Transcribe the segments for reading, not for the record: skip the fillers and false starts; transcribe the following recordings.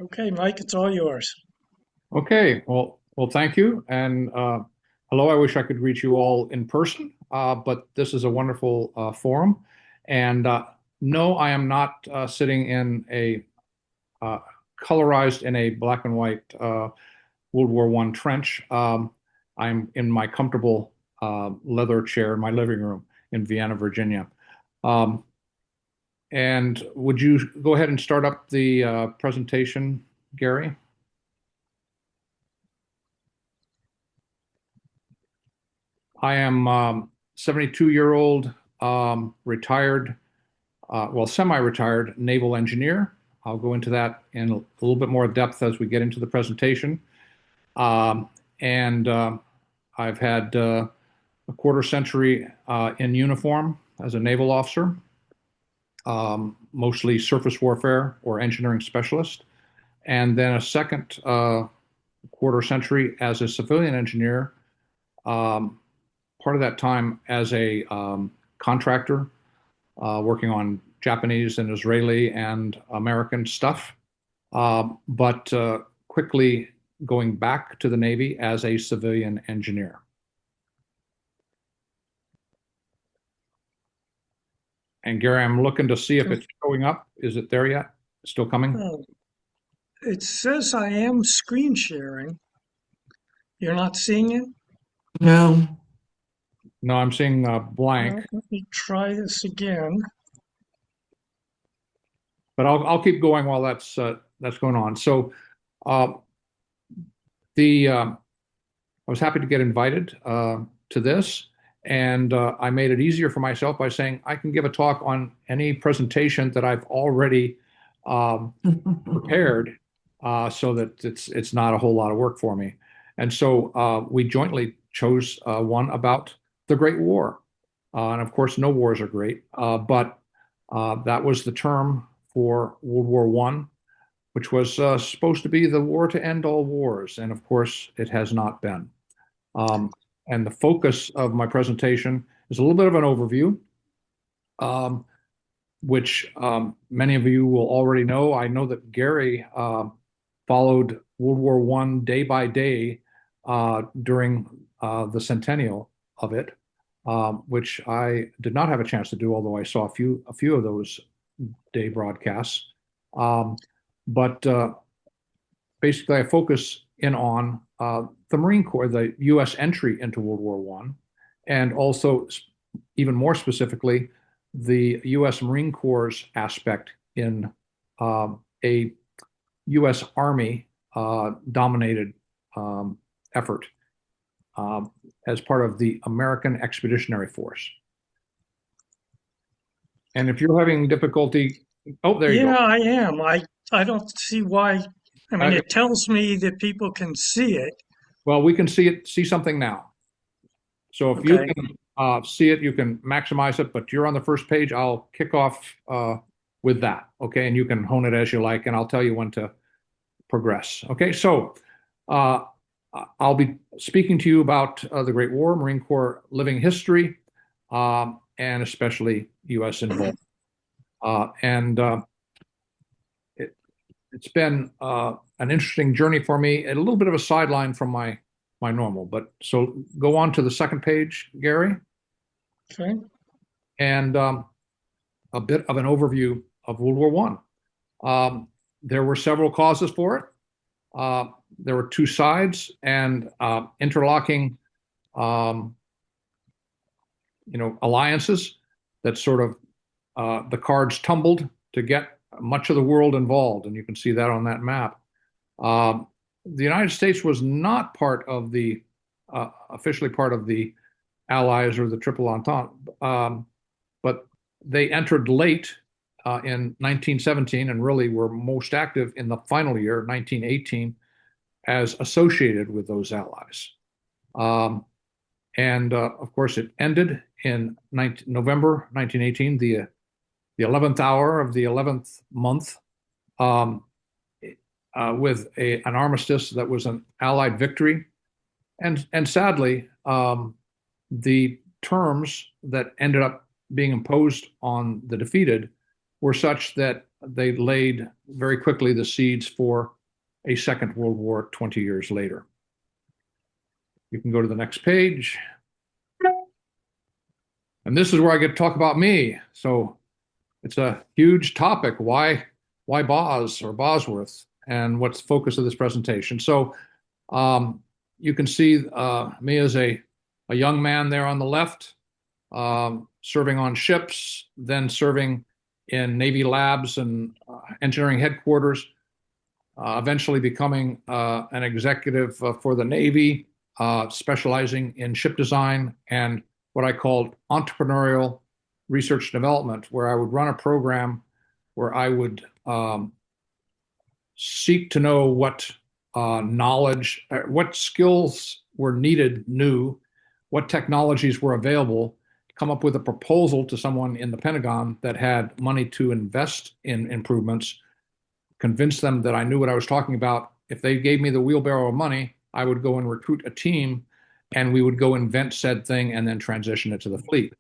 Okay, Mike, it's all yours. Okay, well, thank you. And hello, I wish I could reach you all in person, but this is a wonderful forum. And no, I am not sitting in a uh, colorized in a black and white World War I trench. I'm in my comfortable leather chair in my living room in Vienna, Virginia. Um, and would you go ahead and start up the presentation, Gary? I am 72-year-old retired, semi-retired naval engineer. I'll go into that in a little bit more depth as we get into the presentation. Um, and I've had a quarter century in uniform as a naval officer, mostly surface warfare or engineering specialist, and then a second quarter century as a civilian engineer. Um, Part of that time as a contractor, working on Japanese and Israeli and American stuff, but quickly going back to the Navy as a civilian engineer. And Gary, I'm looking to see if Okay. it's showing up. Is it there yet? Still coming? Oh, it says I am screen sharing. You're not seeing it? No. No, I'm seeing blank, Let me try this again. but I'll keep going while that's going on. So uh, the I was happy to get invited to this, and I made it easier for myself by saying I can give a talk on any presentation that I've already prepared, so that it's not a whole lot of work for me. And so we jointly chose one about the Great War, and of course, no wars are great, but that was the term for World War One, which was supposed to be the war to end all wars, and of course, it has not been. Um, and the focus of my presentation is a little bit of an overview, um, which many of you will already know. I know that Gary followed World War One day by day during the centennial of it, which I did not have a chance to do, although I saw a few of those day broadcasts. Um, but basically, I focus in on the Marine Corps, the U.S. entry into World War One, and also, even more specifically, the U.S. Marine Corps aspect in a U.S. Army dominated effort as part of the American Expeditionary Force. And if you're having difficulty, oh, there you Yeah, go. I am. I don't see why. I mean, Uh, it tells me that people can see it. well, we can see something now. So if you Okay. can see it, you can maximize it, but you're on the first page. I'll kick off with that, okay? And you can hone it as you like, and I'll tell you when to progress. Okay, so uh, I'll be speaking to you about the Great War, Marine Corps living history, and especially U.S. involvement. And it, it's been an interesting journey for me, a little bit of a sideline from my normal. But so go on to the second page, Gary, Okay. and a bit of an overview of World War One. There were several causes for it. There were two sides and interlocking, um, alliances that sort of the cards tumbled to get much of the world involved, and you can see that on that map. Um, the United States was not part of the officially part of the Allies or the Triple Entente, but they entered late in 1917 and really were most active in the final year, 1918, as associated with those allies. Um, and of course, it ended in November 1918, the 11th hour of the 11th month, um, with an armistice that was an Allied victory. And sadly, the terms that ended up being imposed on the defeated were such that they laid very quickly the seeds for a Second World War 20 years later. You can go to the next page. And this is where I get to talk about me. So it's a huge topic. Why Boz or Bosworth? And what's the focus of this presentation? So you can see me as a young man there on the left, serving on ships, then serving in Navy labs and engineering headquarters, eventually becoming an executive for the Navy, specializing in ship design and what I called entrepreneurial research development, where I would run a program where I would seek to know what knowledge, what skills were needed new, what technologies were available, come up with a proposal to someone in the Pentagon that had money to invest in improvements, convince them that I knew what I was talking about. If they gave me the wheelbarrow of money, I would go and recruit a team and we would go invent said thing and then transition it to the fleet.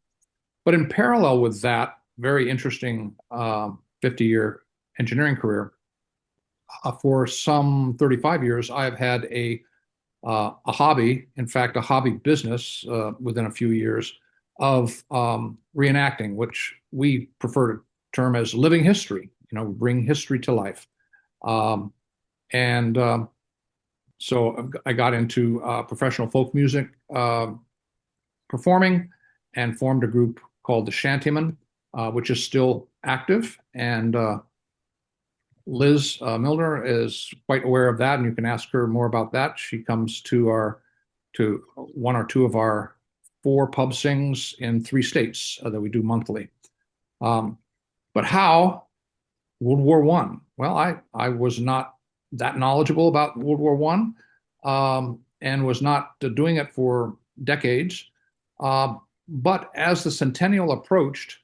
But in parallel with that very interesting 50-year engineering career, for some 35 years, I've had a hobby, in fact, a hobby business within a few years of reenacting, which we prefer to term as living history, bring history to life. And so I got into professional folk music performing and formed a group called the Shantymen, which is still active. And Liz Milner is quite aware of that, and you can ask her more about that. She comes to one or two of our 4 pub sings in 3 states that we do monthly. But how World War One? Well, I was not that knowledgeable about World War One, and was not doing it for decades. But as the centennial approached,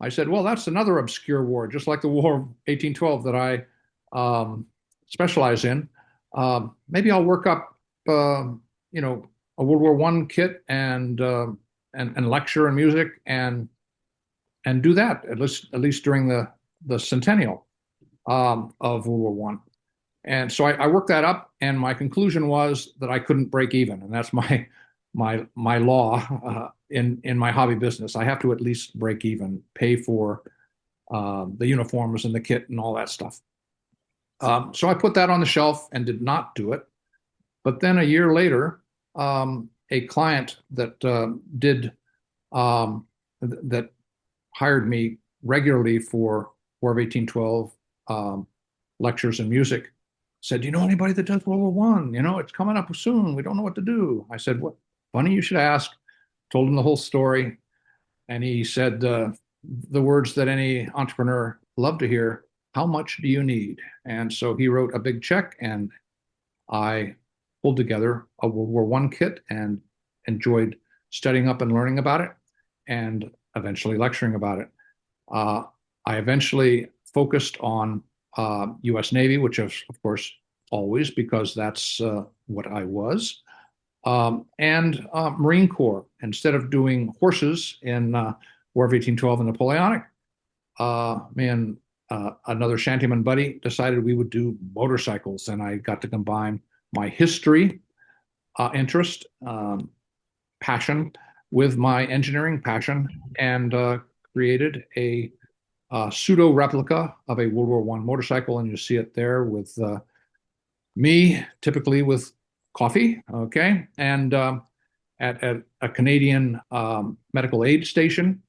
I said, well, that's another obscure war, just like the War of 1812 that I specialize in. Maybe I'll work up, a World War One kit and lecture and music and do that at least during the centennial of World War One. And so I worked that up, and my conclusion was that I couldn't break even, and that's my law in my hobby business. I have to at least break even, pay for the uniforms and the kit and all that stuff. So I put that on the shelf and did not do it. But then a year later, a client that that hired me regularly for War of 1812 lectures and music said, "Do you know anybody that does World War One? It's coming up soon. We don't know what to do." I said, "What? Funny you should ask." Told him the whole story, and he said the words that any entrepreneur love to hear: "How much do you need?" And so he wrote a big check, and I pulled together a World War One kit and enjoyed studying up and learning about it, and eventually lecturing about it. I eventually focused on U.S. Navy, which is, of course, always, because that's what I was, and Marine Corps. Instead of doing horses in War of 1812 and Napoleonic, me and another shantyman buddy decided we would do motorcycles, and I got to combine my history interest, passion, with my engineering passion, and created a pseudo replica of a World War One motorcycle, and you see it there with me, typically with coffee, okay, and at a Canadian medical aid station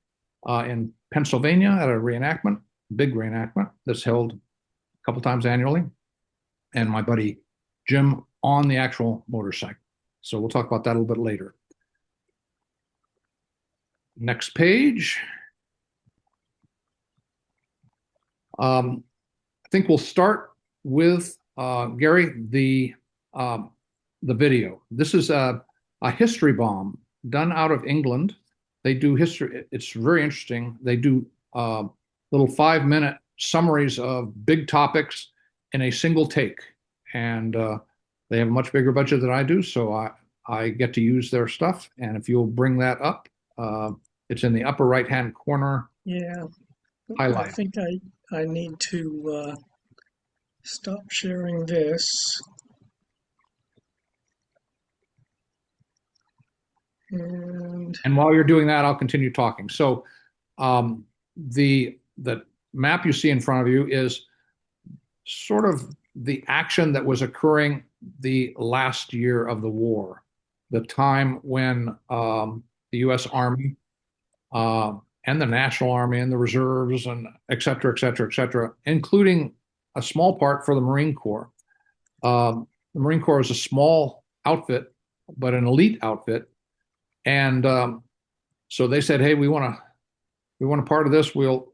in Pennsylvania at a reenactment, big reenactment that's held a couple times annually, and my buddy Jim on the actual motorcycle. So we'll talk about that a little bit later. Next page. I think we'll start with Gary, the video. This is a history bomb done out of England. They do history. It's very interesting. They do little 5-minute summaries of big topics in a single take, and they have a much bigger budget than I do, so I get to use their stuff. And if you'll bring that up, it's in the upper right-hand corner. Yeah, I Highlight. think I need to stop sharing this. And And while you're doing that, I'll continue talking. So um, the map you see in front of you is sort of the action that was occurring the last year of the war, the time when the U.S. Army uh, and the National Army and the reserves and et cetera, including a small part for the Marine Corps. The Marine Corps is a small outfit, but an elite outfit, and so they said, "Hey, we want a part of this. We'll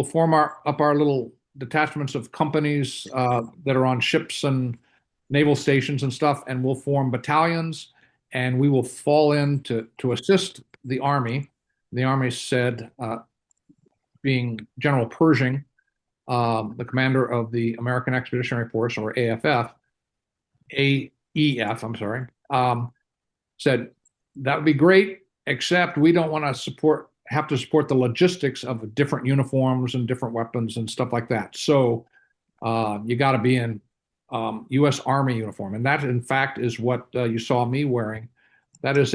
form our little detachments of companies that are on ships and naval stations and stuff, and we'll form battalions, and we will fall in to assist the army." The army said, being General Pershing, the commander of the American Expeditionary Force, or AEF, I'm sorry, said that would be great, except we don't want to have to support the logistics of different uniforms and different weapons and stuff like that. So you got to be in U.S. Army uniform, and that, in fact, is what you saw me wearing. That is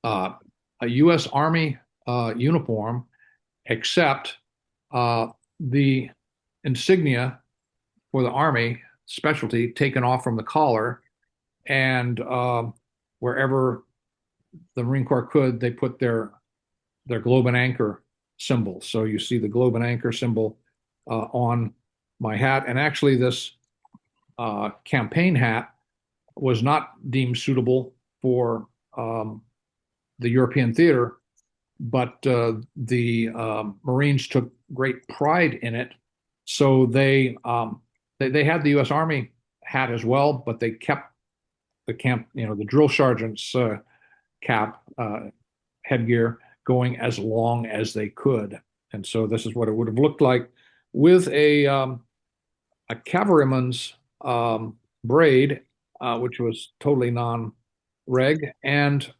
uh, a U.S. Army uniform, except the insignia for the Army specialty taken off from the collar, and wherever the Marine Corps could, they put their globe and anchor symbol. So you see the globe and anchor symbol on my hat. And actually, this campaign hat was not deemed suitable for the European theater, but the Marines took great pride in it. So they had the U.S. Army hat as well, but they kept the drill sergeant's cap headgear going as long as they could. And so this is what it would have looked like with a cavalryman's braid, which was totally non-reg, and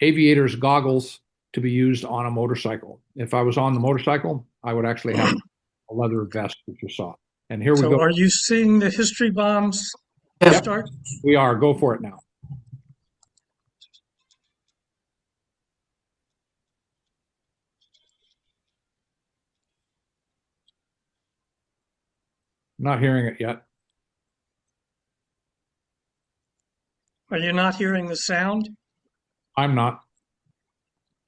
aviator's goggles to be used on a motorcycle. If I was on the motorcycle, I would actually have a leather vest, which you saw. And here we so go. are you seeing the history bombs Yep, start? we are. Go for it now. Not hearing it yet. Are you not hearing the sound? I'm not.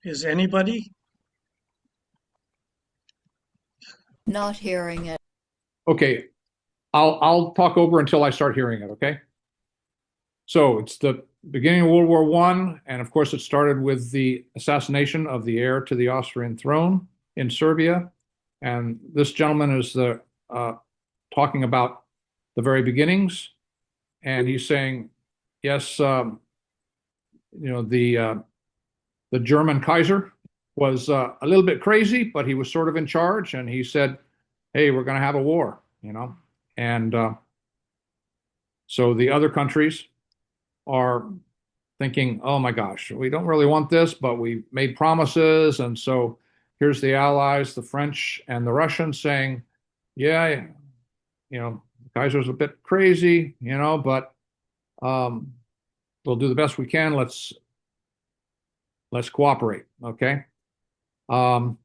Is anybody? Not hearing it. Okay, I'll talk over until I start hearing it, okay? So it's the beginning of World War I, and of course it started with the assassination of the heir to the Austrian throne in Serbia. And this gentleman is talking about the very beginnings, and he's saying, yes, the German Kaiser was a little bit crazy, but he was sort of in charge, and he said, "Hey, we're going to have a war," and so the other countries are thinking, "Oh my gosh, we don't really want this, but we made promises." And so here's the Allies, the French and the Russians saying, "Yeah, Kaiser's a bit crazy, but um, we'll do the best we can. Let's cooperate." Okay. Um,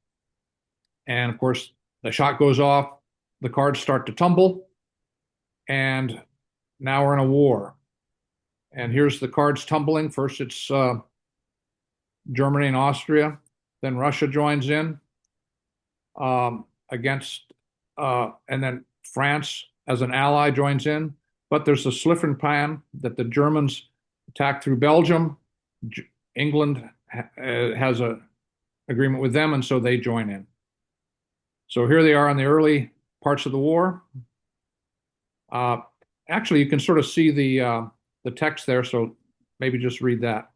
and of course, the shot goes off, the cards start to tumble, and now we're in a war. And here's the cards tumbling. First, it's Germany and Austria. Then Russia joins in against, and then France as an ally joins in. But there's a slip and plan that the Germans attack through Belgium. England has an agreement with them, and so they join in. So here they are in the early parts of the war. Actually, you can sort of see the text there, so maybe just read that.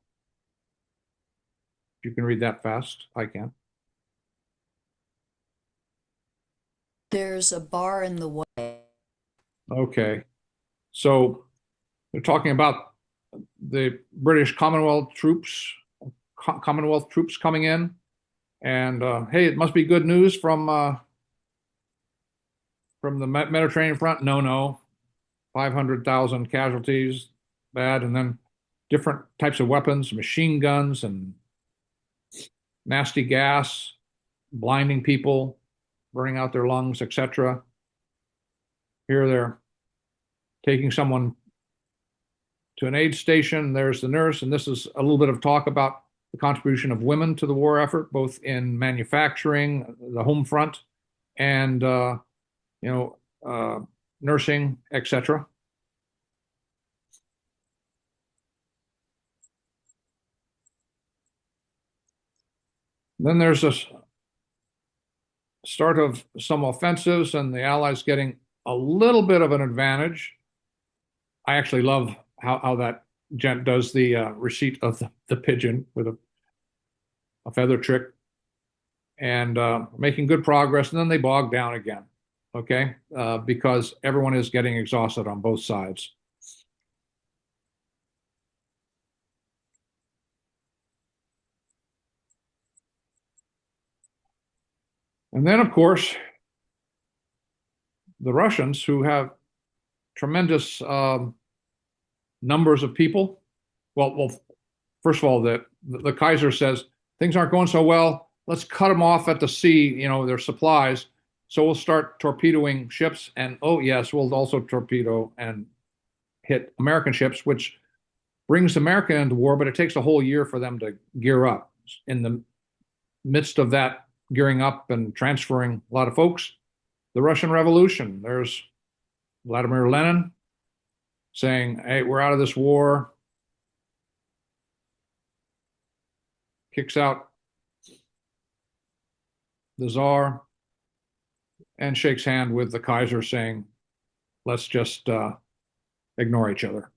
If you can read that fast, I can. There's a bar in the way. Okay. So they're talking about the British Commonwealth troops coming in, and hey, it must be good news from from the Mediterranean front, no. 500,000 casualties, bad. And then different types of weapons, machine guns and nasty gas, blinding people, burning out their lungs, etc. Here they're taking someone to an aid station. There's the nurse, and this is a little bit of talk about the contribution of women to the war effort, both in manufacturing, the home front, and you know, nursing, etc. Then there's a start of some offensives, and the Allies getting a little bit of an advantage. I actually love how that gent does the receipt of the pigeon with a feather trick, and making good progress. And then they bog down again, okay, because everyone is getting exhausted on both sides. And then, of course, the Russians, who have tremendous numbers of people. Well, first of all, the Kaiser says things aren't going so well. Let's cut them off at the sea, you know, their supplies. So we'll start torpedoing ships. And oh, yes, we'll also torpedo and hit American ships, which brings America into war, but it takes a whole year for them to gear up. In the midst of that gearing up and transferring a lot of folks, the Russian Revolution, there's Vladimir Lenin saying, hey, we're out of this war, kicks out the Tsar and shakes hand with the Kaiser saying, let's just ignore each other.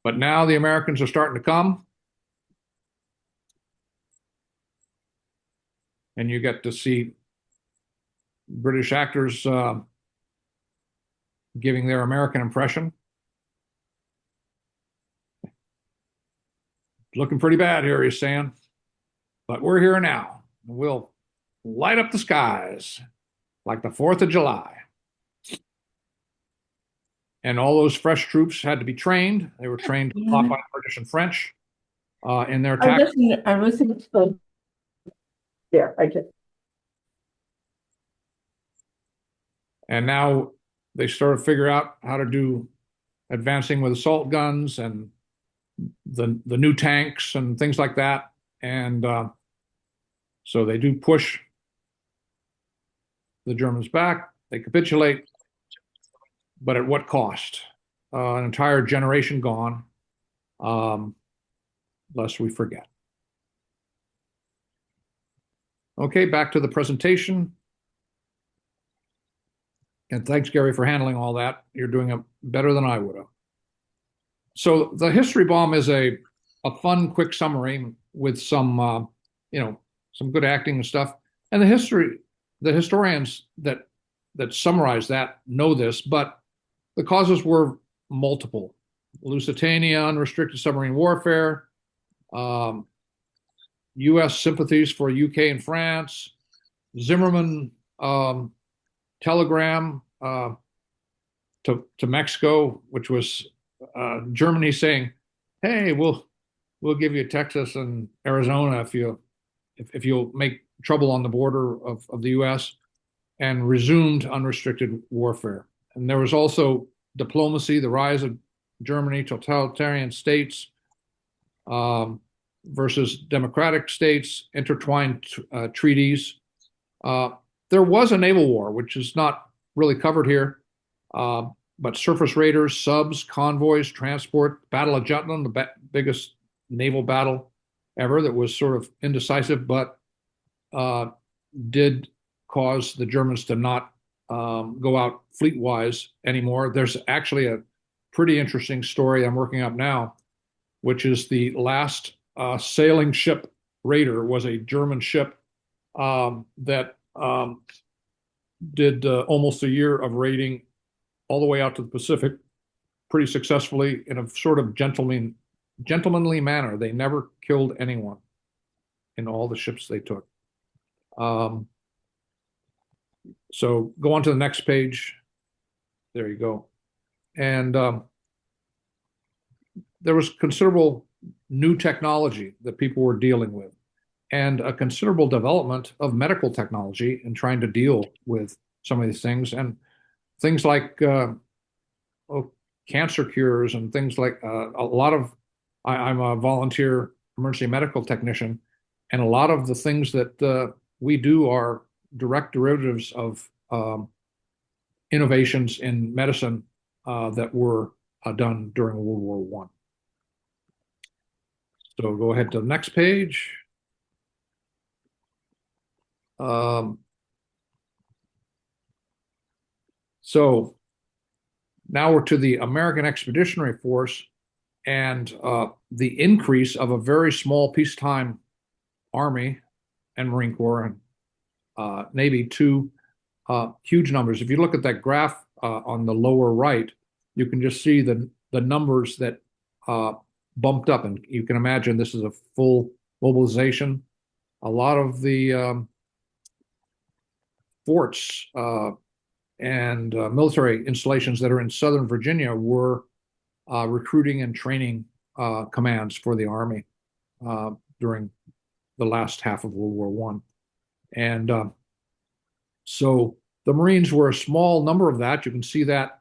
But now the Americans are starting to come, and you get to see British actors giving their American impression. Looking pretty bad here, he's saying, but we're here now. We'll light up the skies like the 4th of July. And all those fresh troops had to be trained. They were trained a lot by British and French in their tactics. I'm listening to there. And now they start to figure out how to do advancing with assault guns and the new tanks and things like that. And so they do push the Germans back. They capitulate, but at what cost? An entire generation gone, lest we forget. Okay, back to the presentation. And thanks, Gary, for handling all that. You're doing it better than I would have. So the history bomb is a fun, quick summary with some, some good acting and stuff. And the historians that summarize that know this, but the causes were multiple. Lusitania, unrestricted submarine warfare, U.S. sympathies for UK and France, Zimmerman telegram to Mexico, which was Germany saying, "Hey, we'll give you Texas and Arizona if you'll make trouble on the border of the U.S." and resumed unrestricted warfare. And there was also diplomacy, the rise of Germany, totalitarian states versus democratic states, intertwined treaties. There was a naval war, which is not really covered here, but surface raiders, subs, convoys, transport, Battle of Jutland, the biggest naval battle ever that was sort of indecisive, but did cause the Germans to not go out fleet-wise anymore. There's actually a pretty interesting story I'm working up now, which is the last sailing ship raider was a German ship that did almost a year of raiding all the way out to the Pacific pretty successfully in a sort of gentlemanly manner. They never killed anyone in all the ships they took. So go on to the next page. There you go. And there was considerable new technology that people were dealing with, and a considerable development of medical technology in trying to deal with some of these things, and things like oh, cancer cures and things like a lot of. I'm a volunteer emergency medical technician, and a lot of the things that we do are direct derivatives of innovations in medicine that were done during World War One. So go ahead to the next page. So now we're to the American Expeditionary Force and the increase of a very small peacetime Army and Marine Corps and Navy to huge numbers. If you look at that graph on the lower right, you can just see the numbers that bumped up, and you can imagine this is a full mobilization. A lot of the forts and military installations that are in Southern Virginia were recruiting and training commands for the Army during the last half of World War One. And so the Marines were a small number of that. You can see that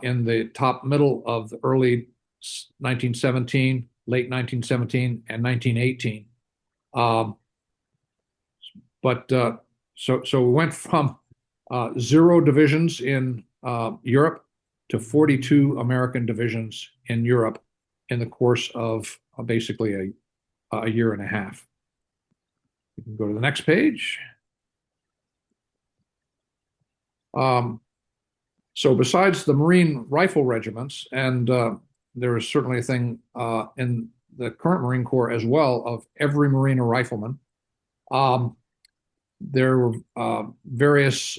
in the top middle of the early 1917, late 1917, and 1918. So we went from 0 divisions in Europe to 42 American divisions in Europe in the course of basically a year and a half. You can go to the next page. So besides the Marine rifle regiments, and there is certainly a thing in the current Marine Corps as well of every Marine a rifleman. There were various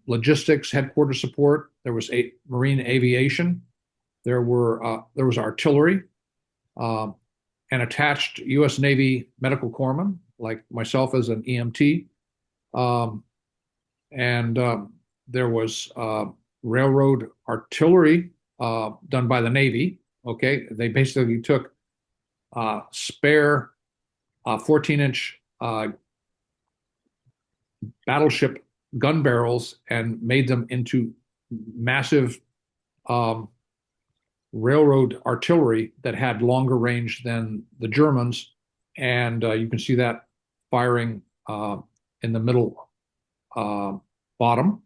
logistics, headquarters support. There was Marine aviation. There was artillery, and attached U.S. Navy medical corpsmen, like myself as an EMT. There was railroad artillery done by the Navy. Okay, they basically took spare 14-inch battleship gun barrels and made them into massive railroad artillery that had longer range than the Germans. And you can see that firing in the middle bottom.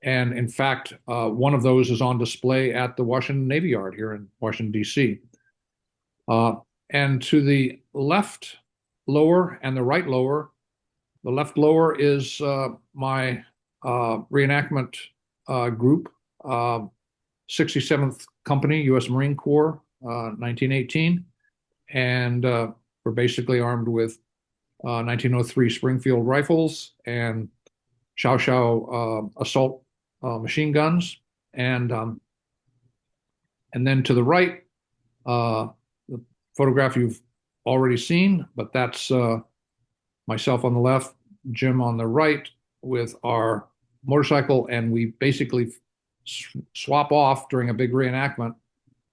And in fact, one of those is on display at the Washington Navy Yard here in Washington, D.C. And to the left lower and the right lower, the left lower is my reenactment group, 67th Company, U.S. Marine Corps, 1918. And we're basically armed with 1903 Springfield rifles and Chow assault machine guns. And then to the right, the photograph you've already seen, but that's myself on the left, Jim on the right with our motorcycle, and we basically swap off during a big reenactment.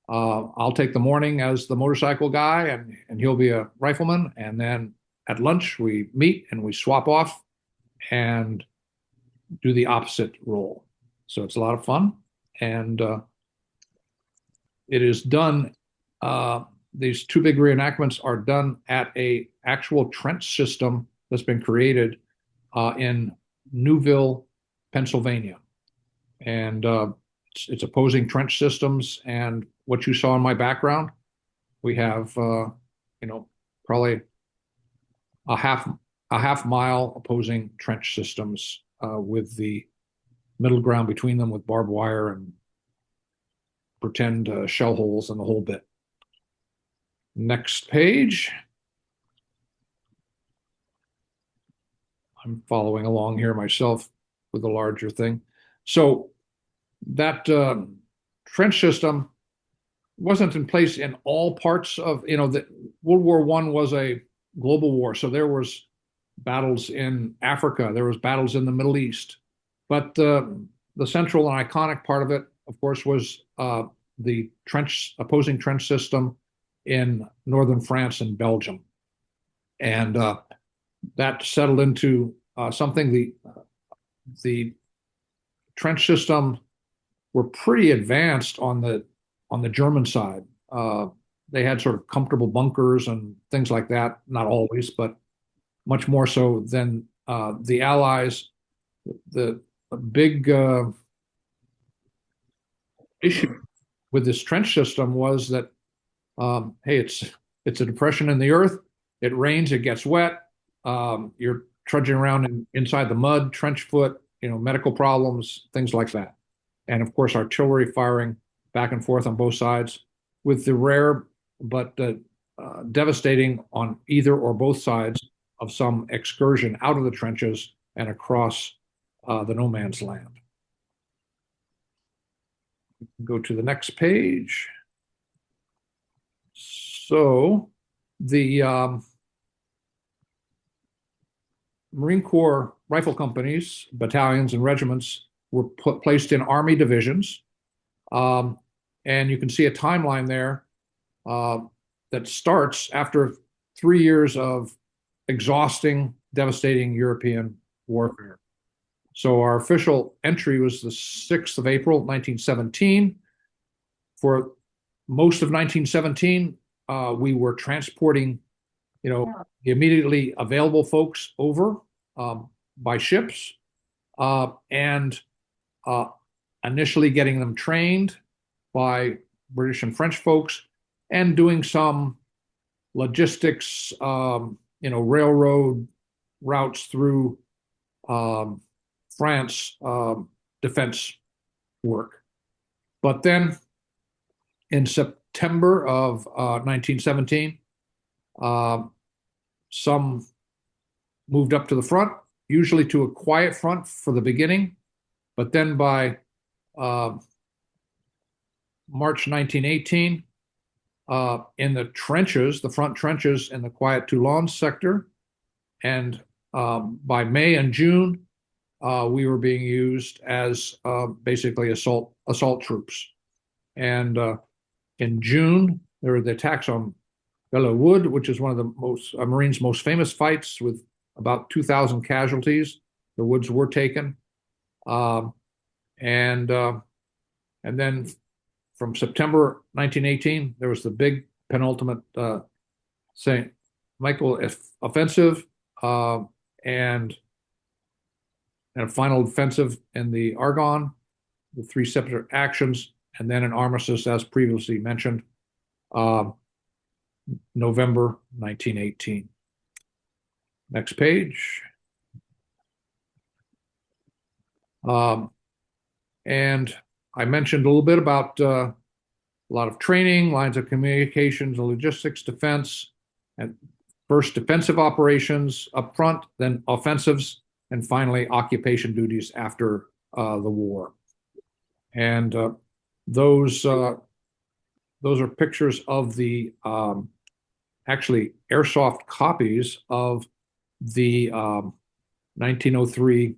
I'll take the morning as the motorcycle guy, and he'll be a rifleman. And then at lunch, we meet and we swap off and do the opposite role. So it's a lot of fun. And it is done, these two big reenactments are done at a actual trench system that's been created in Newville, Pennsylvania. And it's opposing trench systems. And what you saw in my background, we have, probably a half mile opposing trench systems with the middle ground between them with barbed wire and pretend shell holes and the whole bit. Next page. I'm following along here myself with a larger thing. So that trench system wasn't in place in all parts of, the World War I was a global war. So there was battles in Africa, there was battles in the Middle East, But the central and iconic part of it, of course, was the opposing trench system in northern France and Belgium. And that settled into something. The trench system were pretty advanced on the German side. They had sort of comfortable bunkers and things like that. Not always, but much more so than the Allies. The big issue with this trench system was that, hey, it's a depression in the earth. It rains, it gets wet. You're trudging around inside the mud, trench foot, medical problems, things like that. And of course, artillery firing back and forth on both sides, with the rare but devastating on either or both sides of some excursion out of the trenches and across the no man's land. Go to the next page. So the Marine Corps rifle companies, battalions, and regiments were placed in Army divisions. And you can see a timeline there that starts after 3 years of exhausting, devastating European warfare. So our official entry was the 6th of April, 1917. For most of 1917, we were transporting, the immediately available folks over by ships, and initially getting them trained by British and French folks, and doing some logistics, railroad routes through France, defense work. But then in September of 1917, some moved up to the front, usually to a quiet front for the beginning. But then by March 1918, in the trenches, the front trenches in the quiet Toulon sector, and by May and June, we were being used as basically assault troops. And in June, there were the attacks on Belleau Wood, which is one of the Marines' most famous fights, with about 2,000 casualties. The woods were taken. And then from September 1918, there was the big penultimate St. Michael offensive, and a final offensive in the Argonne, with 3 separate actions, and then an armistice, as previously mentioned, November 1918. Next page. And I mentioned a little bit about a lot of training, lines of communications, logistics, defense, and first defensive operations up front, then offensives, and finally occupation duties after the war. And those are pictures of the actually airsoft copies of the 1903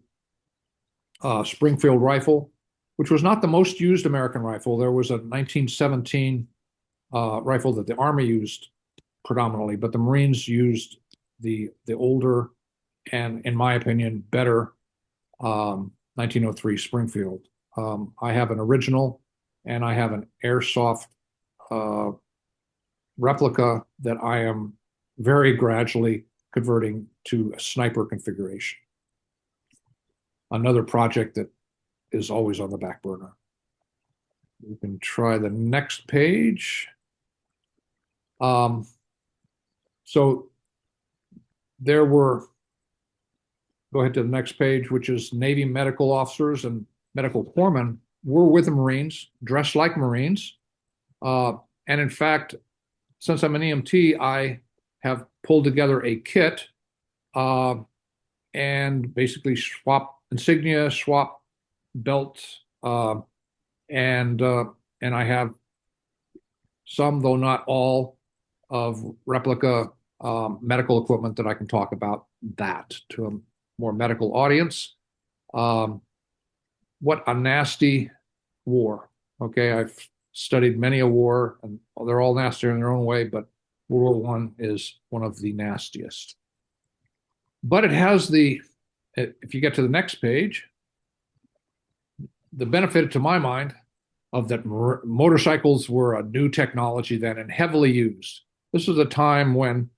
Springfield rifle, which was not the most used American rifle. There was a 1917 rifle that the Army used predominantly, but the Marines used the older and, in my opinion, better 1903 Springfield. I have an original, and I have an airsoft replica that I am very gradually converting to a sniper configuration. Another project that is always on the back burner. We can try the next page. So there were, go ahead to the next page, which is Navy medical officers and medical corpsmen were with the Marines, dressed like Marines. And in fact, since I'm an EMT, I have pulled together a kit and basically swap insignia, swap belts, and I have some, though not all, of replica medical equipment that I can talk about that to a more medical audience. what a nasty war. Okay, I've studied many a war, and they're all nasty in their own way, but World War I is one of the nastiest. But it has if you get to the next page, the benefit to my mind of that motorcycles were a new technology then and heavily used. This was a time when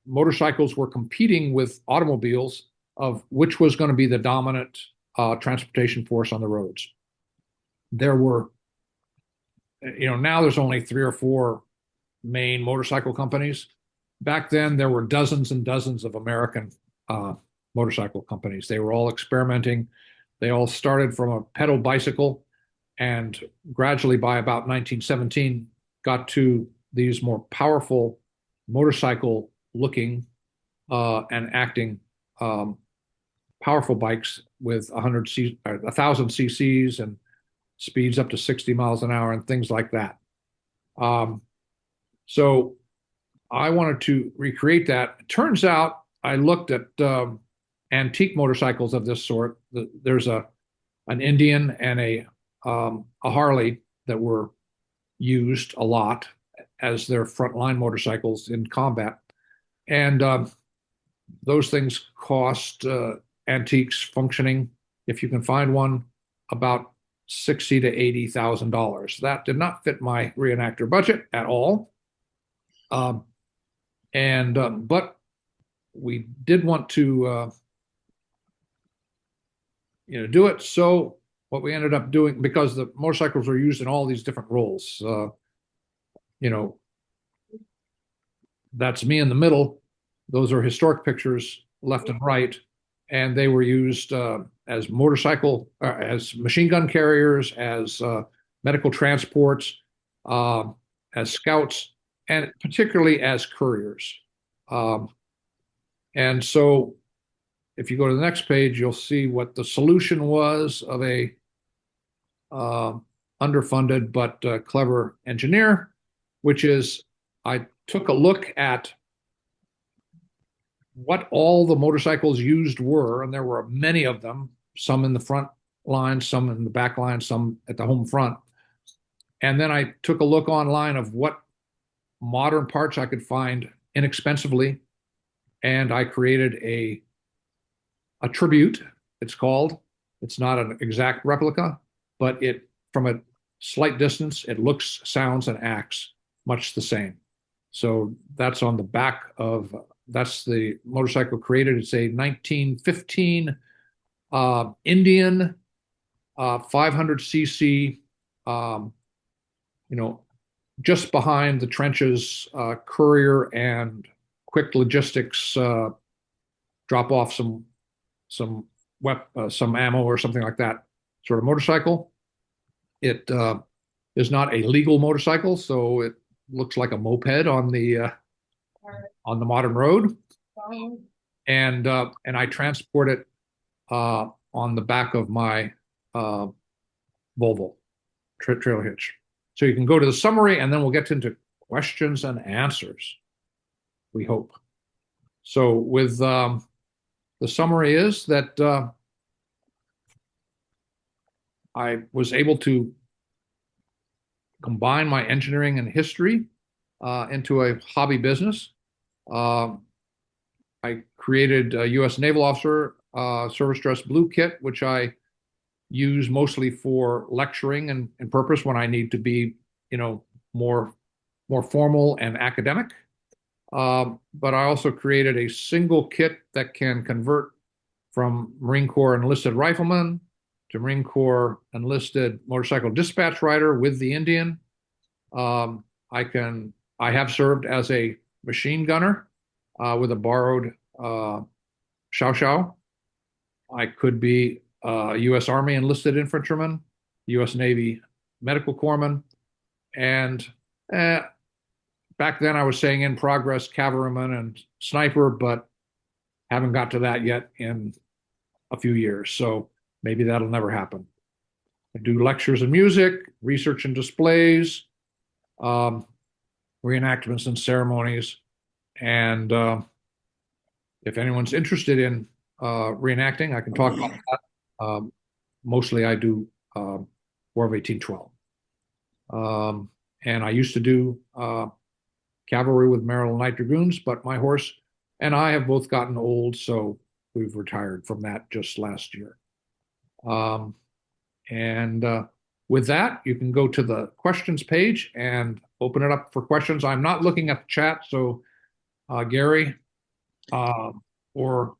motorcycles were competing with automobiles of which was going to be the dominant transportation force on the roads. There were, now there's only 3 or 4 main motorcycle companies. Back then, there were dozens and dozens of American motorcycle companies. They were all experimenting. They all started from a pedal bicycle and gradually by about 1917 got to these more powerful motorcycle looking and acting powerful bikes with 1,000 cc's and speeds up to 60 miles an hour and things like that. So I wanted to recreate that. It turns out I looked at antique motorcycles of this sort. There's an Indian and a Harley that were used a lot as their frontline motorcycles in combat. And those things cost antiques functioning, if you can find one, about $60,000 to $80,000. That did not fit my reenactor budget at all. But we did want to do it. So what we ended up doing, because the motorcycles were used in all these different roles, that's me in the middle. Those are historic pictures left and right, and they were used as as machine gun carriers, as medical transports, as scouts, and particularly as couriers. And so if you go to the next page, you'll see what the solution was of a underfunded but clever engineer, which is I took a look at what all the motorcycles used were, and there were many of them, some in the front line, some in the back line, some at the home front. And then I took a look online of what modern parts I could find inexpensively, and I created a tribute, it's called. It's not an exact replica, but from a slight distance, it looks, sounds, and acts much the same. So that's on the back that's the motorcycle created. It's a 1915 Indian 500cc, just behind the trenches, courier and quick logistics, drop off some ammo or something like that sort of motorcycle. It is not a legal motorcycle, so it looks like a moped on the modern road, and I transport it on the back of my Volvo trailer hitch. So you can go to the summary, and then we'll get into questions and answers, we hope. So with the summary is that I was able to combine my engineering and history into a hobby business. I created a U.S. Naval officer service dress blue kit, which I use mostly for lecturing and purpose when I need to be, more formal and academic. But I also created a single kit that can convert from Marine Corps enlisted rifleman to Marine Corps enlisted motorcycle dispatch rider with the Indian. I have served as a machine gunner with a borrowed Chow Chow. I could be a U.S. Army enlisted infantryman, U.S. Navy medical corpsman, and back then I was saying in progress cavalryman and sniper, but haven't got to that yet in a few years. So maybe that'll never happen. I do lectures and music, research and displays, reenactments and ceremonies. And if anyone's interested in reenacting, I can talk about that. mostly I do War of 1812. And I used to do cavalry with Maryland Light Dragoons, but my horse and I have both gotten old, so we've retired from that just last year. Um, and with that, you can go to the questions page and open it up for questions. I'm not looking at the chat, so Gary or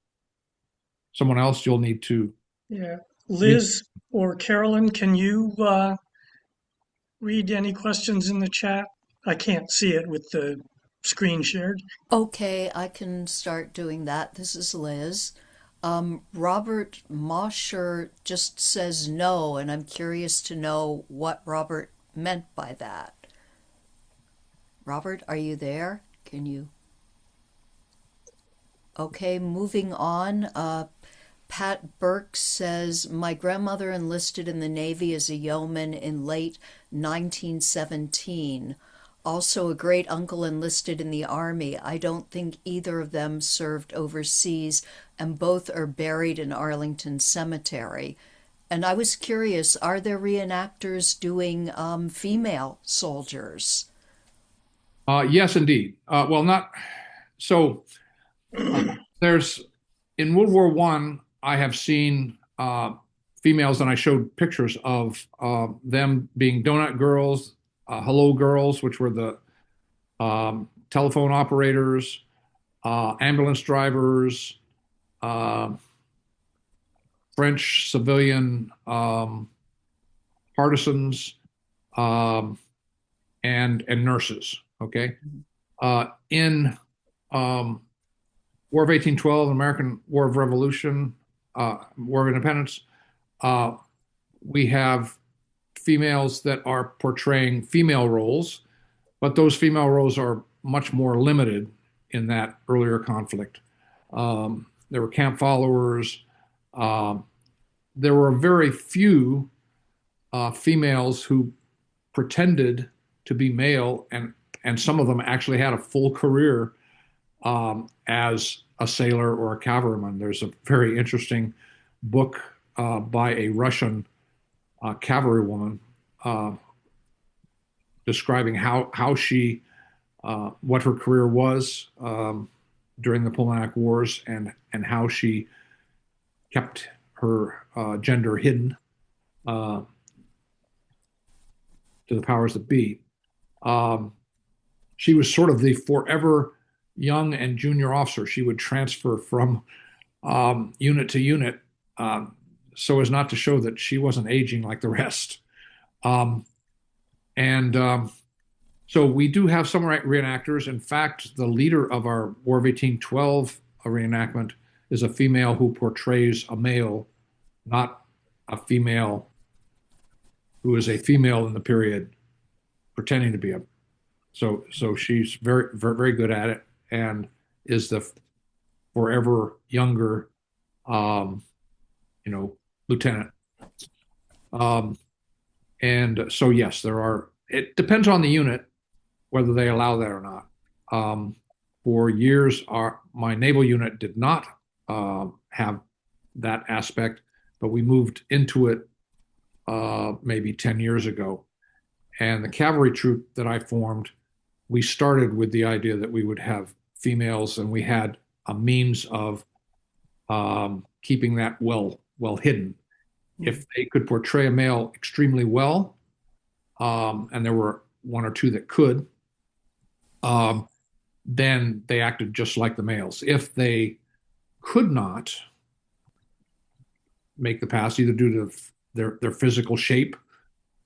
someone else, you'll need to Yeah. read. Liz or Carolyn, can you read any questions in the chat? I can't see it with the screen shared. Okay, I can start doing that. This is Liz. Robert Mosher just says no, and I'm curious to know what Robert meant by that. Robert, are you there? Can you? Okay, moving on. Pat Burke says, my grandmother enlisted in the Navy as a yeoman in late 1917. Also, a great uncle enlisted in the Army. I don't think either of them served overseas, and both are buried in Arlington Cemetery. And I was curious, are there reenactors doing female soldiers? Yes, indeed. Well, not so. There's in World War One, I have seen females, and I showed pictures of them being donut girls, hello girls, which were the telephone operators, ambulance drivers, uh, French civilian partisans, um, and nurses. Okay, in War of 1812, American War of Revolution, War of Independence, uh, we have females that are portraying female roles, but those female roles are much more limited in that earlier conflict. There were camp followers. Um, there were very few females who pretended to be male, and some of them actually had a full career as a sailor or a cavalryman. There's a very interesting book by a Russian cavalrywoman describing how she what her career was during the Napoleonic Wars and how she kept her gender hidden uh, to the powers that be. Um, she was sort of the forever young and junior officer. She would transfer from unit to unit so as not to show that she wasn't aging like the rest. Um, and So we do have some reenactors. In fact, the leader of our War of 1812 reenactment is a female who portrays a male, not a female who is a female in the period pretending to be a. So she's very, very, very good at it and is the forever younger, um, lieutenant. Um, and so, yes, there are, it depends on the unit whether they allow that or not. For years, my naval unit did not have that aspect, but we moved into it maybe 10 years ago. And the cavalry troop that I formed, we started with the idea that we would have females, and we had a means of keeping that well hidden. If they could portray a male extremely well, and there were one or two that could, then they acted just like the males. If they could not make the pass, either due to their physical shape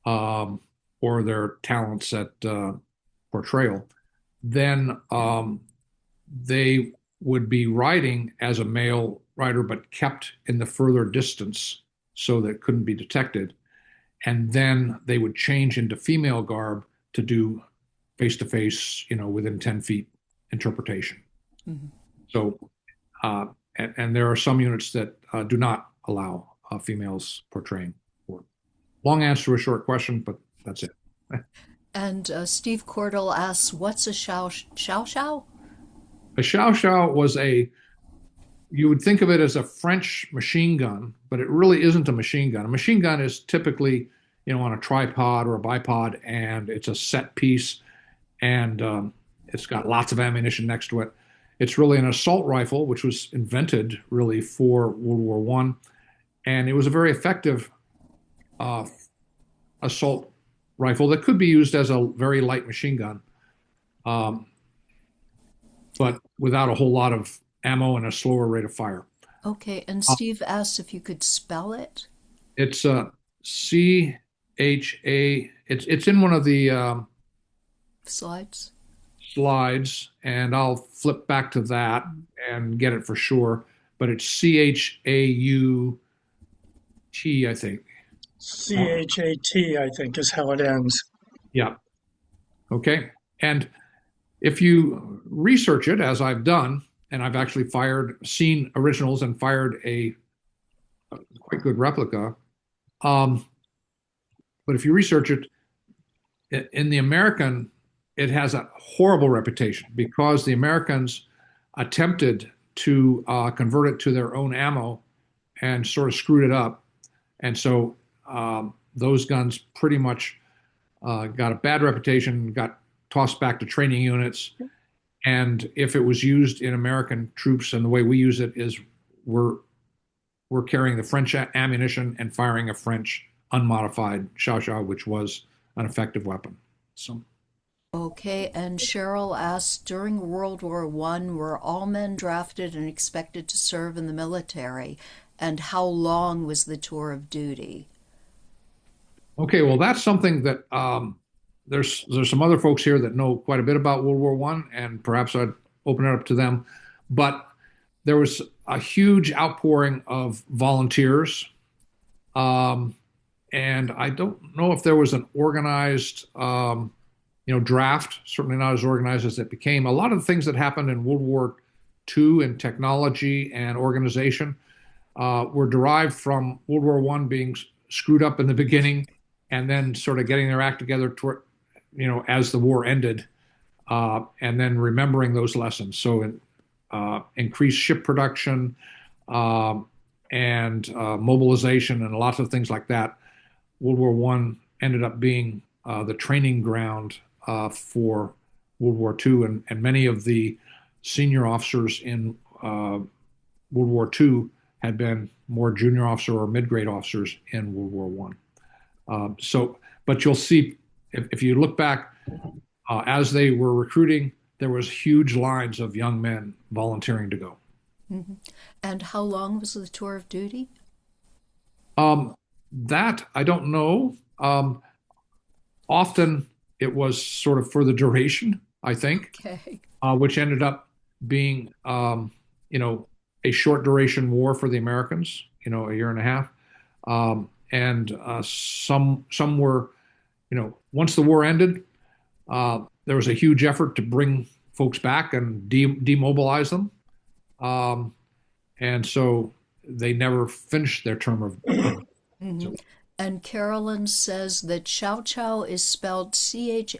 or their talents at portrayal, then they would be riding as a male rider, but kept in the further distance so that it couldn't be detected. And then they would change into female garb to do face to face, within 10 feet interpretation. Mm-hmm. So, and there are some units that do not allow females portraying. Long answer to a short question, but that's it. And Steve Cordell asks, what's a shao shao? A shao shao was you would think of it as a French machine gun, but it really isn't a machine gun. A machine gun is typically, on a tripod or a bipod, and it's a set piece, and it's got lots of ammunition next to it. It's really an assault rifle, which was invented really for World War One, and it was a very effective uh, assault rifle that could be used as a very light machine gun, um, but without a whole lot of ammo and a slower rate of fire. Okay, and Uh, Steve asked if you could spell it. It's CHA. It's in one of the Slides. slides, and I'll flip back to that and get it for sure. But it's CHAUT, I think. CHAT, I think, is how it ends. Yeah. Okay. And if you research it, as I've done, and I've actually seen originals and fired a quite good replica. Um, but if you research it, in the American, it has a horrible reputation because the Americans attempted to convert it to their own ammo and sort of screwed it up. And so those guns pretty much got a bad reputation, got tossed back to training units. And if it was used in American troops, and the way we use it is we're carrying the French ammunition and firing a French unmodified Shao, which was an effective weapon. So, Okay, and Cheryl asked, during World War One, were all men drafted and expected to serve in the military? And how long was the tour of duty? okay, well, that's something that there's some other folks here that know quite a bit about World War One, and perhaps I'd open it up to them. But there was a huge outpouring of volunteers, um, and I don't know if there was an organized, draft. Certainly not as organized as it became. A lot of the things that happened in World War II in technology and organization were derived from World War One being screwed up in the beginning, and then sort of getting their act together toward, as the war ended, and then remembering those lessons. So, increased ship production and mobilization and lots of things like that. World War One ended up being the training ground for World War Two, and many of the senior officers in World War Two had been more junior officer or mid-grade officers in World War One. But you'll see if you look back as they were recruiting, there was huge lines of young men volunteering to go. Hmm. And how long was the tour of duty? That I don't know. Often it was sort of for the duration, I think, Okay. which ended up being, a short duration war for the Americans, a year and a half. And some were, once the war ended, there was a huge effort to bring folks back and demobilize them. Um, and so they never finished their term of. Hmm. So, And Carolyn says that Chow Chow is spelled Chauchat.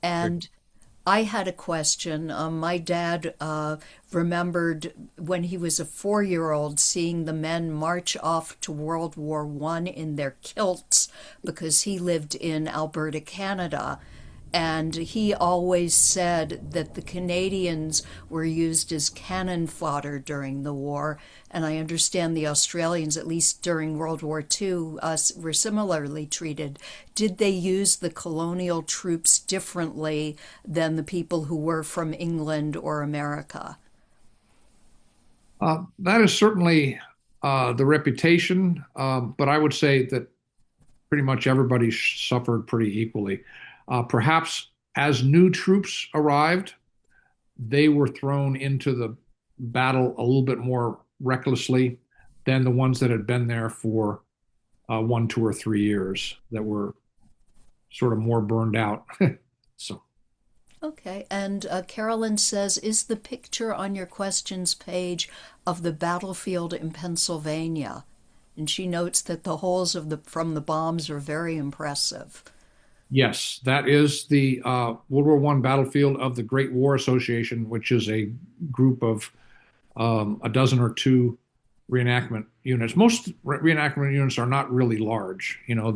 And I had a question. My dad remembered when he was a 4-year-old seeing the men march off to World War One in their kilts because he lived in Alberta, Canada. And he always said that the Canadians were used as cannon fodder during the war. And I understand the Australians, at least during World War II, were similarly treated. Did they use the colonial troops differently than the people who were from England or America? that is certainly the reputation, but I would say that pretty much everybody suffered pretty equally. Perhaps as new troops arrived, they were thrown into the battle a little bit more recklessly than the ones that had been there for 1, 2, or 3 years that were sort of more burned out. So, Okay, and Carolyn says, is the picture on your questions page of the battlefield in Pennsylvania? And she notes that the holes from the bombs are very impressive. Yes, that is the World War One battlefield of the Great War Association, which is a group of a dozen or two reenactment units. Most reenactment units are not really large. You know,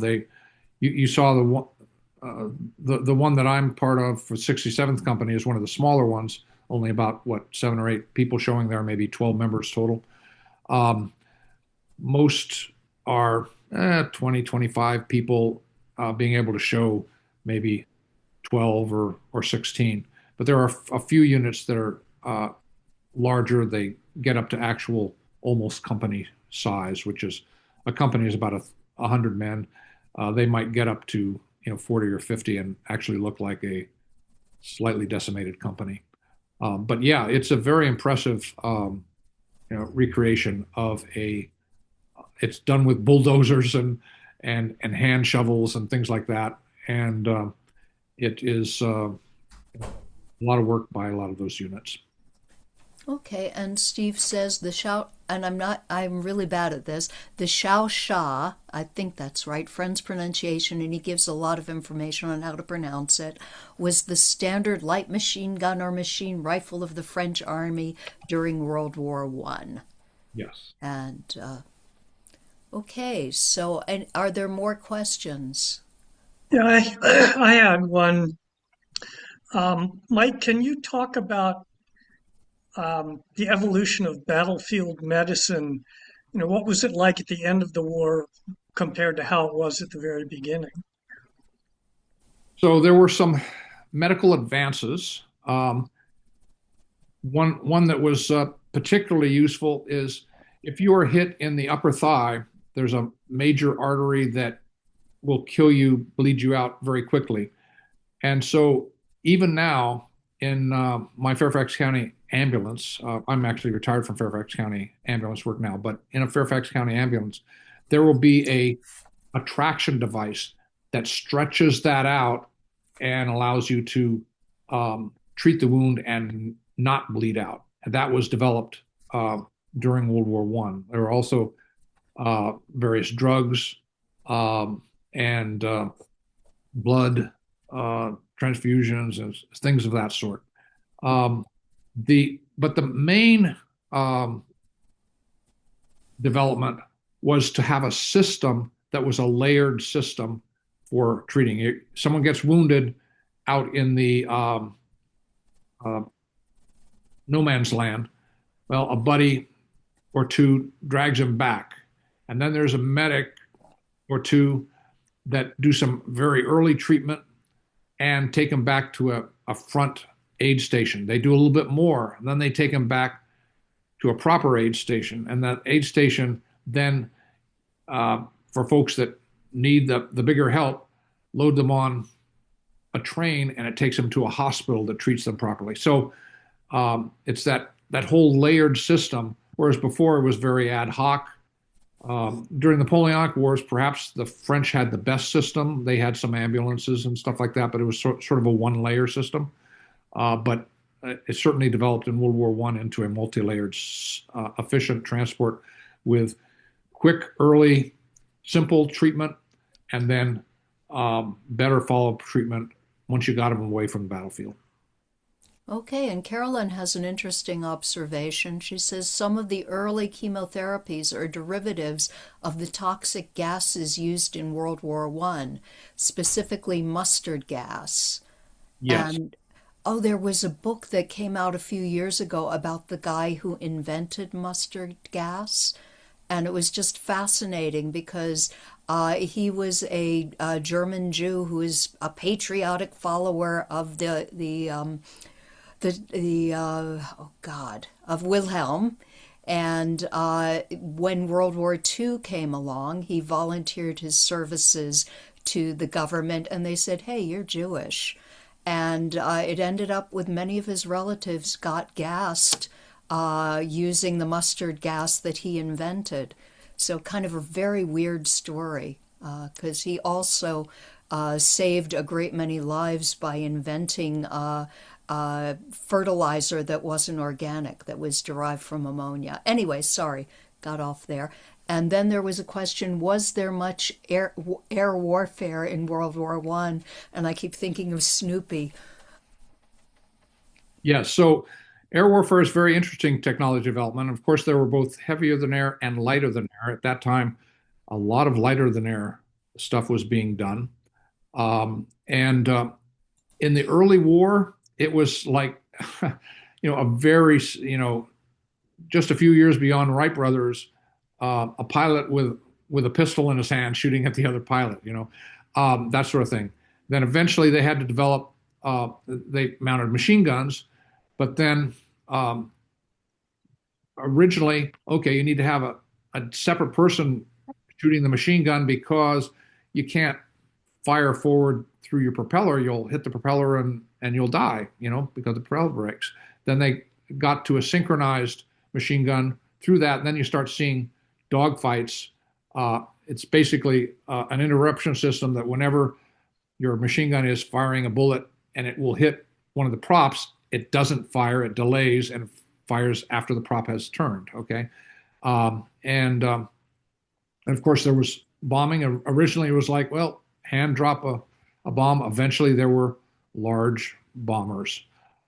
you saw the one that I'm part of for 67th Company is one of the smaller ones, only about what 7 or 8 people showing there, maybe 12 members total. Um, Most are 20, 25 people being able to show maybe 12 or 16. But there are a few units that are larger. They get up to actual almost company size, which is a company is about 100 men. They might get up to 40 or 50 and actually look like a slightly decimated company. But yeah, it's a very impressive recreation of a. It's done with bulldozers and hand shovels and things like that, and it is a lot of work by a lot of those units. Okay, and Steve says the Shao, and I'm really bad at this, the Shao Sha, I think that's right, Friend's pronunciation, and he gives a lot of information on how to pronounce it, was the standard light machine gun or machine rifle of the French army during World War One. Yes. And, okay, so, and are there more questions? Yeah, I had one. Mike, can you talk about the evolution of battlefield medicine? You know, what was it like at the end of the war compared to how it was at the very beginning? So there were some medical advances. One that was particularly useful is if you are hit in the upper thigh, there's a major artery that will kill you, bleed you out very quickly. And so even now in my Fairfax County ambulance, I'm actually retired from Fairfax County ambulance work now, but in a Fairfax County ambulance, there will be a traction device that stretches that out and allows you to treat the wound and not bleed out. And that was developed during World War One. There were also various drugs and blood transfusions and things of that sort. Um, but the main development was to have a system that was a layered system for treating it. Someone gets wounded out in the uh, no man's land. Well, a buddy or two drags him back, and then there's a medic or two that do some very early treatment and take him back to a front aid station. They do a little bit more, and then they take him back to a proper aid station. And that aid station then, for folks that need the bigger help, load them on a train and it takes them to a hospital that treats them properly. So it's that whole layered system, whereas before it was very ad hoc. During the Napoleonic Wars, perhaps the French had the best system. They had some ambulances and stuff like that, but it was sort of a one-layer system. But it certainly developed in World War One into a multi-layered, efficient transport with quick, early, simple treatment, and then better follow-up treatment once you got them away from the battlefield. Okay, and Carolyn has an interesting observation. She says some of the early chemotherapies are derivatives of the toxic gases used in World War One, specifically mustard gas. Yes. And oh, there was a book that came out a few years ago about the guy who invented mustard gas. And it was just fascinating because he was a German Jew who is a patriotic follower of oh God, of Wilhelm. And when World War II came along, he volunteered his services to the government, and they said, "Hey, you're Jewish." And it ended up with many of his relatives got gassed using the mustard gas that he invented. So kind of a very weird story, because he also saved a great many lives by inventing fertilizer that wasn't organic, that was derived from ammonia. Anyway, sorry, got off there. And then there was a question, was there much air warfare in World War One? And I keep thinking of Snoopy. Yeah, so air warfare is very interesting technology development. Of course, there were both heavier than air and lighter than air. At that time, a lot of lighter than air stuff was being done. And in the early war, it was like, a very, just a few years beyond Wright brothers, a pilot with a pistol in his hand shooting at the other pilot, that sort of thing. Then eventually they had to develop, they mounted machine guns, but then originally, okay, you need to have a separate person shooting the machine gun because you can't fire forward through your propeller. You'll hit the propeller and you'll die, because the propeller breaks. Then they got to a synchronized machine gun through that, and then you start seeing dogfights. It's basically an interruption system that whenever your machine gun is firing a bullet and it will hit one of the props, it doesn't fire, it delays and fires after the prop has turned. Okay. And of course, there was bombing. Originally, it was like, well, hand drop a bomb. Eventually, there were large bombers.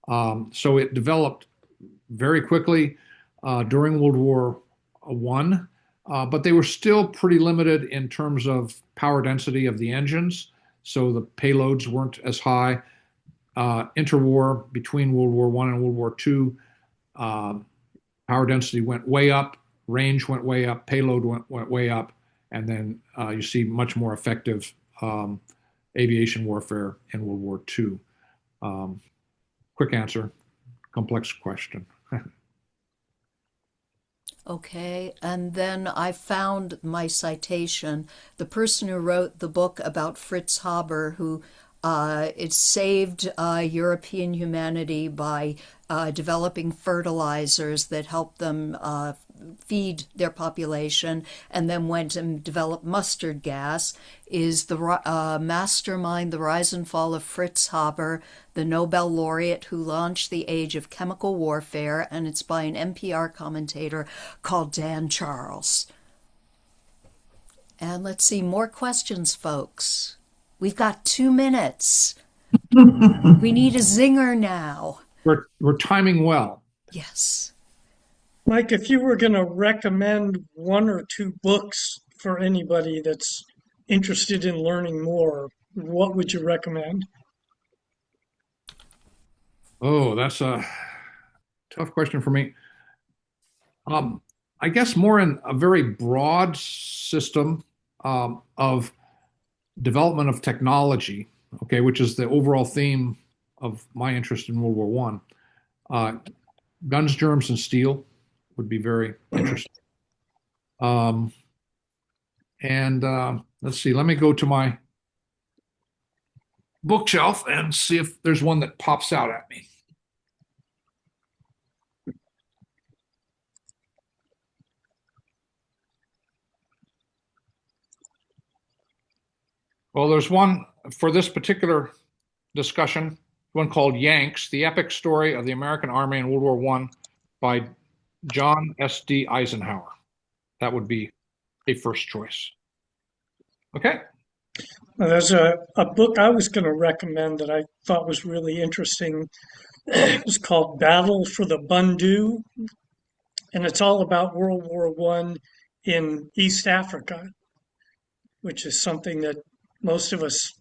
So it developed very quickly during World War One, but they were still pretty limited in terms of power density of the engines. So the payloads weren't as high. Interwar between World War One and World War Two, power density went way up, range went way up, payload went way up, and then you see much more effective aviation warfare in World War Two. Quick answer, complex question. Okay, and then I found my citation. The person who wrote the book about Fritz Haber, who it saved European humanity by developing fertilizers that helped them feed their population, and then went and developed mustard gas, is the mastermind, The Rise and Fall of Fritz Haber, the Nobel laureate who launched the age of chemical warfare, and it's by an NPR commentator called Dan Charles. And let's see, more questions, folks. We've got 2 minutes. We need a zinger now. We're timing well. Yes. Mike, if you were going to recommend one or two books for anybody that's interested in learning more, what would you recommend? Oh, that's a tough question for me. I guess more in a very broad system of development of technology, okay, which is the overall theme of my interest in World War One. Guns, germs, and steel would be very interesting. And let's see, let me go to my bookshelf and see if there's one that pops out at me. Well, there's one for this particular discussion, one called Yanks, The Epic Story of the American Army in World War One by John S.D. Eisenhower. That would be a first choice. Okay. Well, there's a book I was going to recommend that I thought was really interesting. It's called Battle for the Bundu, and it's all about World War One in East Africa, which is something that most of us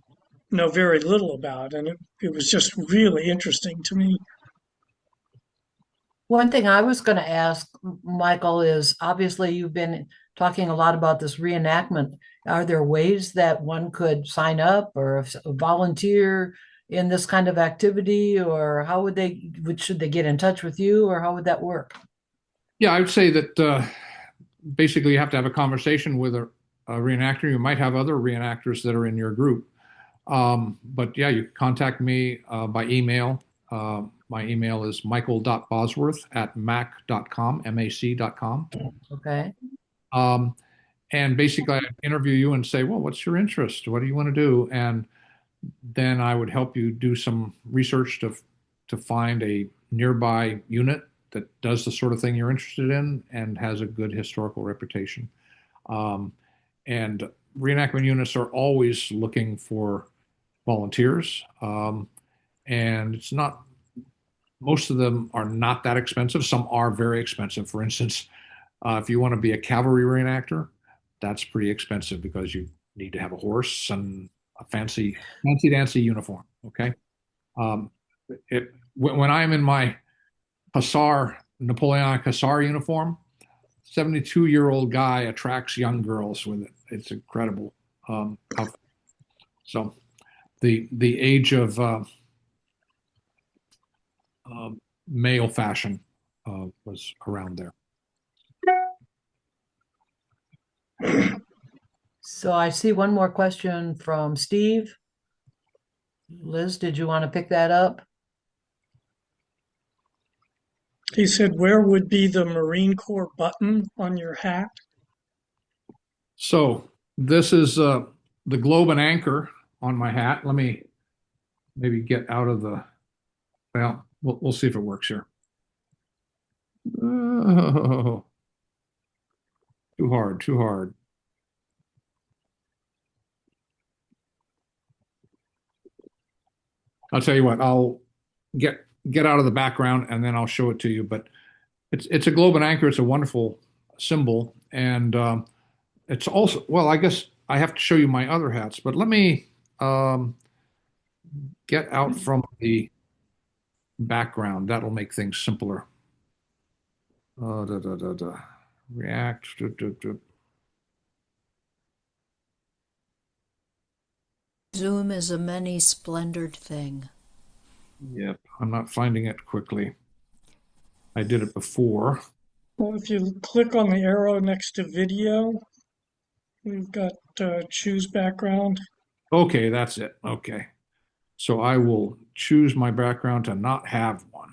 know very little about, and it was just really interesting to me. One thing I was going to ask, Michael, is obviously you've been talking a lot about this reenactment. Are there ways that one could sign up or volunteer in this kind of activity, or how should they get in touch with you, or how would that work? Yeah, I would say that basically you have to have a conversation with a reenactor. You might have other reenactors that are in your group. But yeah, you can contact me by email. My email is michael.bosworth@mac.com, mac.com. Okay. And basically, I interview you and say, well, what's your interest? What do you want to do? And then I would help you do some research to find a nearby unit that does the sort of thing you're interested in and has a good historical reputation. Um, and reenactment units are always looking for volunteers. And it's not, most of them are not that expensive. Some are very expensive. For instance, if you want to be a cavalry reenactor, that's pretty expensive because you need to have a horse and a fancy dancy uniform. Okay. Um, when I'm in my Napoleonic Hussar uniform, 72-year-old guy attracts young girls with it. It's incredible. So the age of uh, male fashion was around there. So I see one more question from Steve. Liz, did you want to pick that up? He said, where would be the Marine Corps button on your hat? So this is the globe and anchor on my hat. Let me maybe get out of the, well, we'll see if it works here. Oh, too hard, too hard. I'll tell you what, I'll get out of the background and then I'll show it to you. But it's a globe and anchor. It's a wonderful symbol, and it's also, well, I guess I have to show you my other hats. But let me get out from the background. That'll make things simpler. Da, da, da, da. React. Zoom is a many-splendored thing. Yep, I'm not finding it quickly. I did it before. Well, if you click on the arrow next to video, we've got choose background. Okay, that's it. Okay. So I will choose my background to not have one.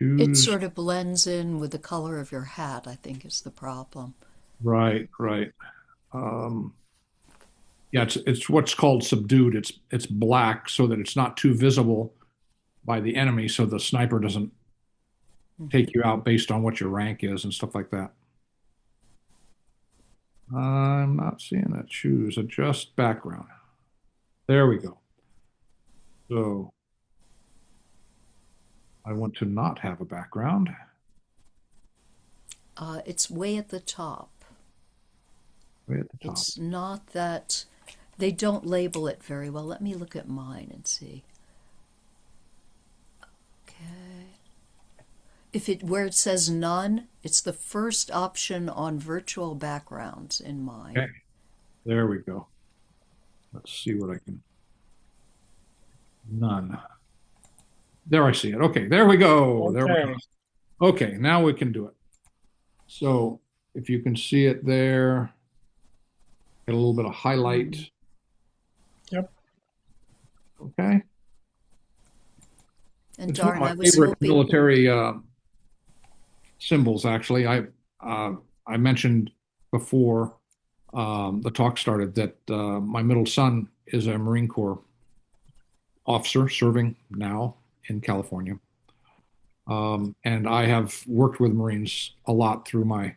It Choose. sort of blends in with the color of your hat, I think is the problem. Right, right. Um, yeah, it's what's called subdued. It's black so that it's not too visible by the enemy, so the sniper doesn't take you out based on what your rank is and stuff like that. I'm not seeing it. Choose adjust background. There we go. So I want to not have a background. It's way at the top. Way at the top. It's not that they don't label it very well. Let me look at mine and see. Okay. If it where it says none, it's the first option on virtual backgrounds in mine. Okay. There we go. Let's see what I can. None. There I see it. Okay, there we go. There we Okay. go. Okay, now we can do it. So if you can see it there, get a little bit of highlight. Yep. Okay. And It's darn, one I of my was favorite hoping. military symbols, actually. I mentioned before the talk started that my middle son is a Marine Corps officer serving now in California. And I have worked with Marines a lot through my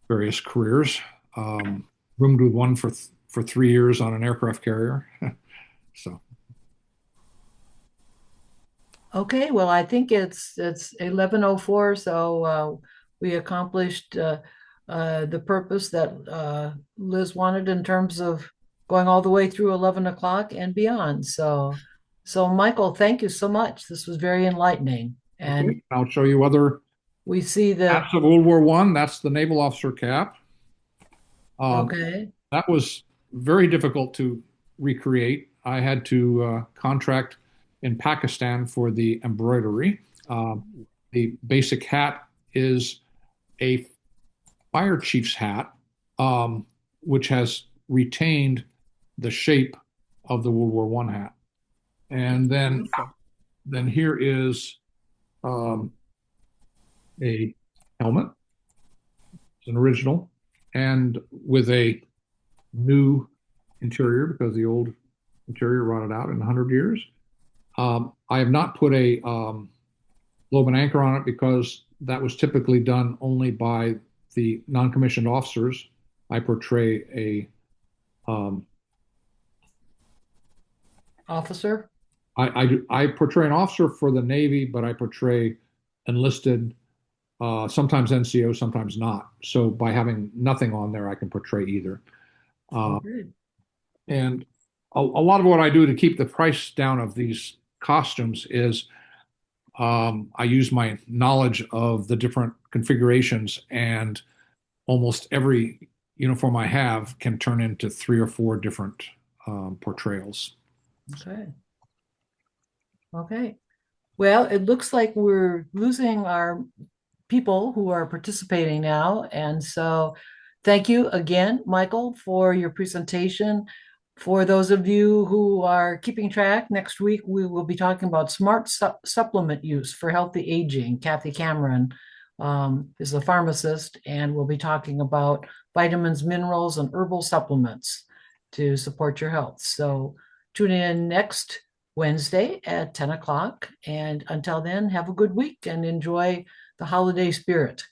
various careers. Roomed with one for 3 years on an aircraft carrier. So Okay, well, I think it's 11:04, so we accomplished the purpose that Liz wanted in terms of going all the way through 11 o'clock and beyond. So Michael, thank you so much. This was very enlightening. And okay, I'll show you other we see the, caps of World War One. That's the naval officer cap. okay, That was very difficult to recreate. I had to contract in Pakistan for the embroidery. The basic hat is a fire chief's hat, which has retained the shape of the World War One hat. And Beautiful. then here is a helmet. It's an original, and with a new interior because the old interior rotted out in 100 years. I have not put a globe and anchor on it because that was typically done only by the non-commissioned officers. I portray um, Officer? I portray an officer for the Navy, but I portray enlisted, sometimes NCO, sometimes not. So by having nothing on there, I can portray either. Uh, Okay. and a lot of what I do to keep the price down of these costumes is I use my knowledge of the different configurations, and almost every uniform I have can turn into 3 or 4 different portrayals. Okay. Okay. Well, it looks like we're losing our people who are participating now. And so thank you again, Michael, for your presentation. For those of you who are keeping track, next week we will be talking about smart supplement use for healthy aging. Kathy Cameron is a pharmacist, and we'll be talking about vitamins, minerals, and herbal supplements to support your health. So tune in next Wednesday at 10 o'clock. And until then, have a good week and enjoy the holiday spirit.